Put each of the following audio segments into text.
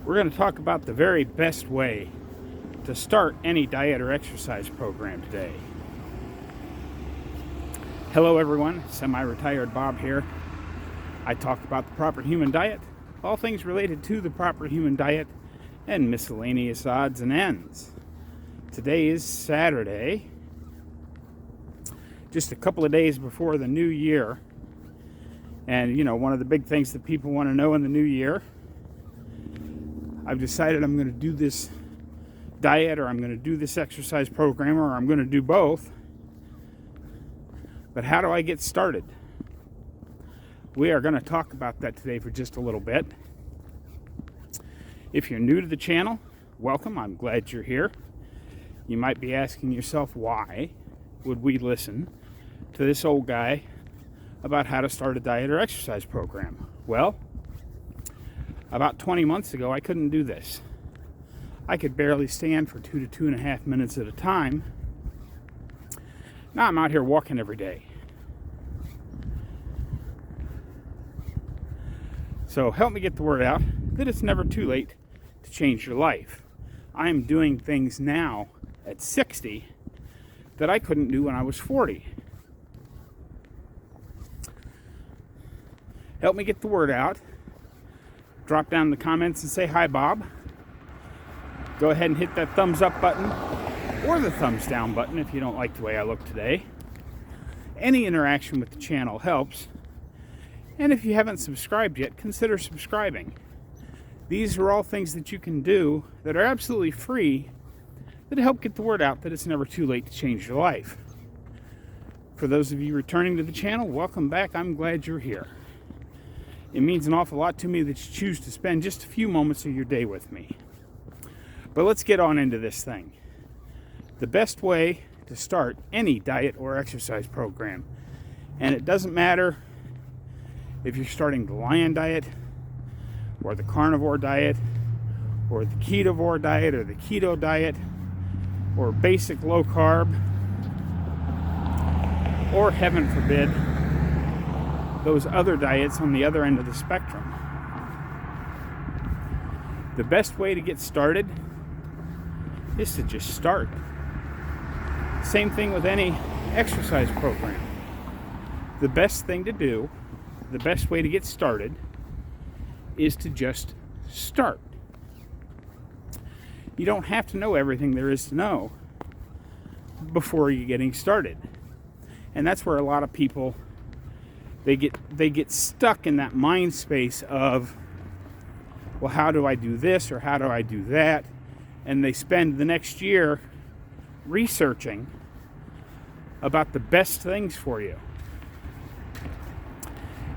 We're going to talk about the very best way to start any diet or exercise program today. Hello everyone, Semi-Retired Bob here. I talk about the proper human diet, all things related to the proper human diet, and miscellaneous odds and ends. Today is Saturday, just a couple of days before the new year. And you know, one of the big things that people want to know in the new year, I've decided I'm going to do this diet, or I'm going to do this exercise program, or I'm going to do both. But how do I get started? We are going to talk about that today for just a little bit. If you're new to the channel, welcome. I'm glad you're here. You might be asking yourself, why would we listen to this old guy about how to start a diet or exercise program? Well, about 20 months ago, I couldn't do this. I could barely stand for 2 to 2.5 minutes at a time. Now I'm out here walking every day. So help me get the word out that it's never too late to change your life. I am doing things now at 60 that I couldn't do when I was 40. Help me get the word out. Drop down in the comments and say, "Hi, Bob." Go ahead and hit that thumbs up button or the thumbs down button if you don't like the way I look today. Any interaction with the channel helps. And if you haven't subscribed yet, consider subscribing. These are all things that you can do that are absolutely free that help get the word out that it's never too late to change your life. For those of you returning to the channel, welcome back. I'm glad you're here. It means an awful lot to me that you choose to spend just a few moments of your day with me. But let's get on into this thing. The best way to start any diet or exercise program, and it doesn't matter if you're starting the Lion Diet or the Carnivore Diet or the Ketovore Diet or the Keto Diet or basic low carb, or heaven forbid, those other diets on the other end of the spectrum. The best way to get started is to just start. Same thing with any exercise program. The best thing to do, the best way to get started, is to just start. You don't have to know everything there is to know before you're getting started. And that's where a lot of people, they get stuck in that mind space of, well, how do I do this or how do I do that? And they spend the next year researching about the best things for you.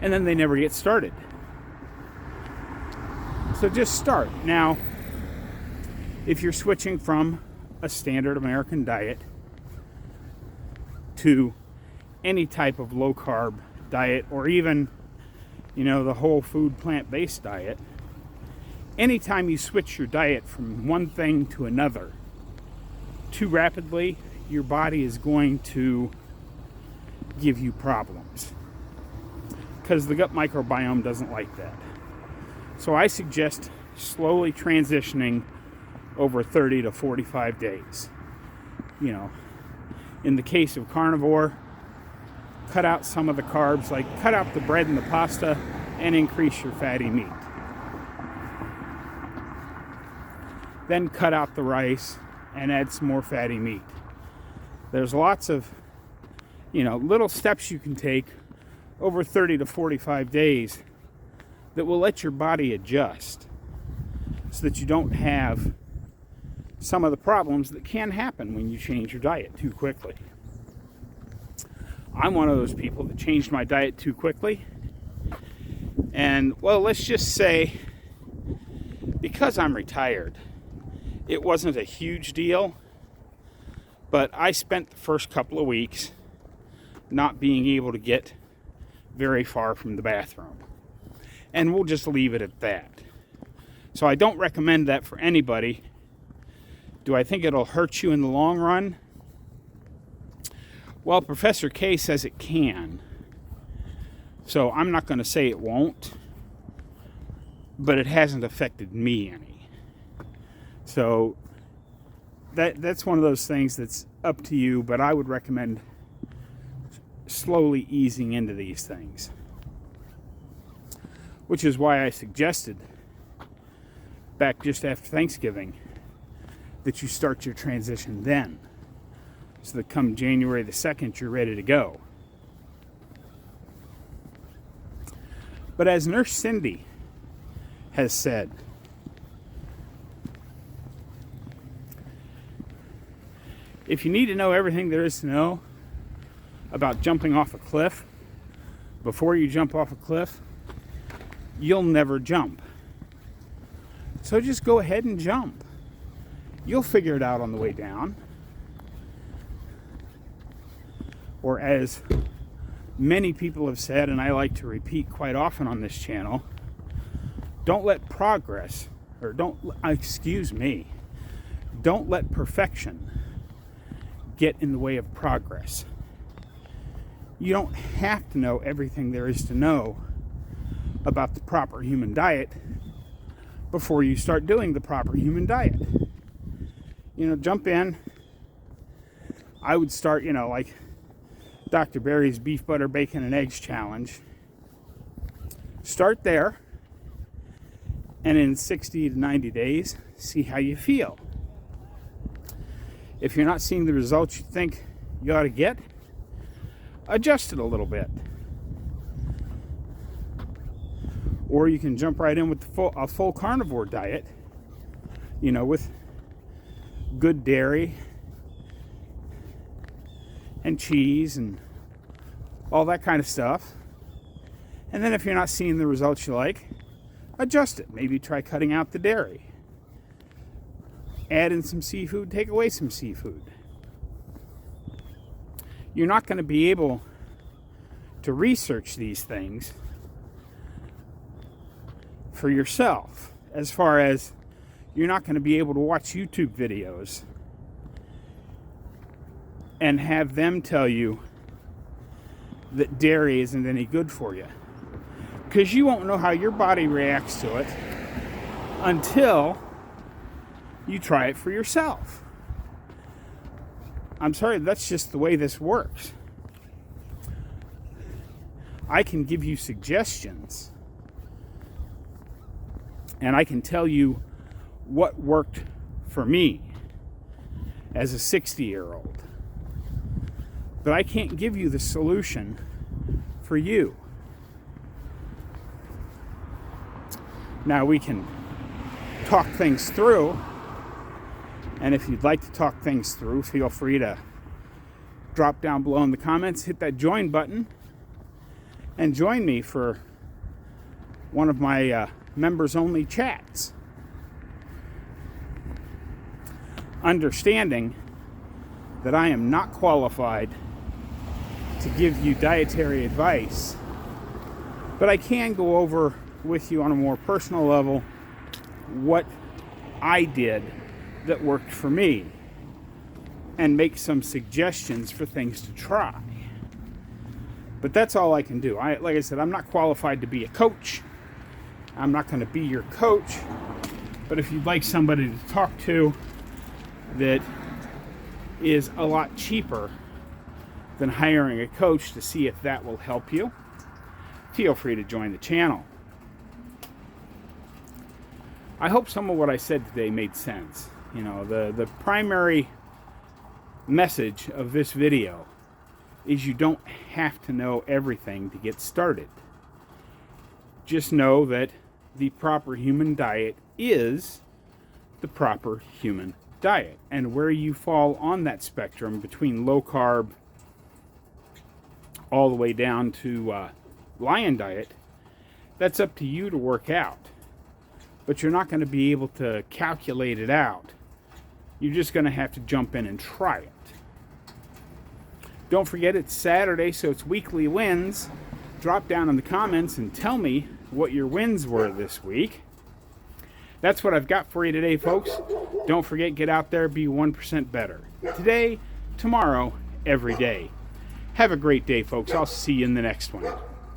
And then they never get started. So just start. Now, if you're switching from a standard American diet to any type of low carb diet, or even, the whole food plant-based diet, anytime you switch your diet from one thing to another too rapidly, your body is going to give you problems, because the gut microbiome doesn't like that. So I suggest slowly transitioning over 30 to 45 days. In the case of carnivore, cut out some of the carbs, like cut out the bread and the pasta, and increase your fatty meat. Then cut out the rice and add some more fatty meat. There's lots of, little steps you can take over 30 to 45 days that will let your body adjust so that you don't have some of the problems that can happen when you change your diet too quickly. I'm one of those people that changed my diet too quickly. And, well, let's just say, because I'm retired, it wasn't a huge deal, but I spent the first couple of weeks not being able to get very far from the bathroom. And we'll just leave it at that. So I don't recommend that for anybody. Do I think it'll hurt you in the long run? Well, Professor K says it can. So I'm not going to say it won't, but it hasn't affected me any. So that's one of those things that's up to you, but I would recommend slowly easing into these things. Which is why I suggested back just after Thanksgiving that you start your transition then, so that come January the 2nd, you're ready to go. But as Nurse Cindy has said, if you need to know everything there is to know about jumping off a cliff, before you jump off a cliff, you'll never jump. So just go ahead and jump. You'll figure it out on the way down. Or as many people have said, and I like to repeat quite often on this channel, don't let perfection get in the way of progress. You don't have to know everything there is to know about the proper human diet before you start doing the proper human diet. Jump in. I would start, like Dr. Berry's beef, butter, bacon, and eggs challenge. Start there, and in 60 to 90 days, see how you feel. If you're not seeing the results you think you ought to get, adjust it a little bit. Or you can jump right in with a full carnivore diet, with good dairy and cheese and all that kind of stuff. And then if you're not seeing the results you like, adjust it. Maybe try cutting out the dairy. Add in some seafood, take away some seafood. You're not going to be able to research these things for yourself, as far as you're not going to be able to watch YouTube videos and have them tell you that dairy isn't any good for you, because you won't know how your body reacts to it until you try it for yourself. I'm sorry, that's just the way this works. I can give you suggestions, and I can tell you what worked for me as a 60-year-old. But I can't give you the solution for you. Now we can talk things through, and if you'd like to talk things through, feel free to drop down below in the comments, hit that join button, and join me for one of my members-only chats. Understanding that I am not qualified to give you dietary advice, but I can go over with you on a more personal level what I did that worked for me and make some suggestions for things to try. But that's all I can do. Like I said, I'm not qualified to be a coach. I'm not going to be your coach. But if you'd like somebody to talk to that is a lot cheaper than hiring a coach to see if that will help you, feel free to join the channel. I hope some of what I said today made sense. The primary message of this video is you don't have to know everything to get started. Just know that the proper human diet is the proper human diet. And where you fall on that spectrum between low carb all the way down to lion diet, that's up to you to work out. But you're not going to be able to calculate it out. You're just going to have to jump in and try it. Don't forget, it's Saturday, so it's weekly wins. Drop down in the comments and tell me what your wins were this week. That's what I've got for you today, folks. Don't forget, get out there, be 1% better. Today, tomorrow, every day. Have a great day, folks. I'll see you in the next one.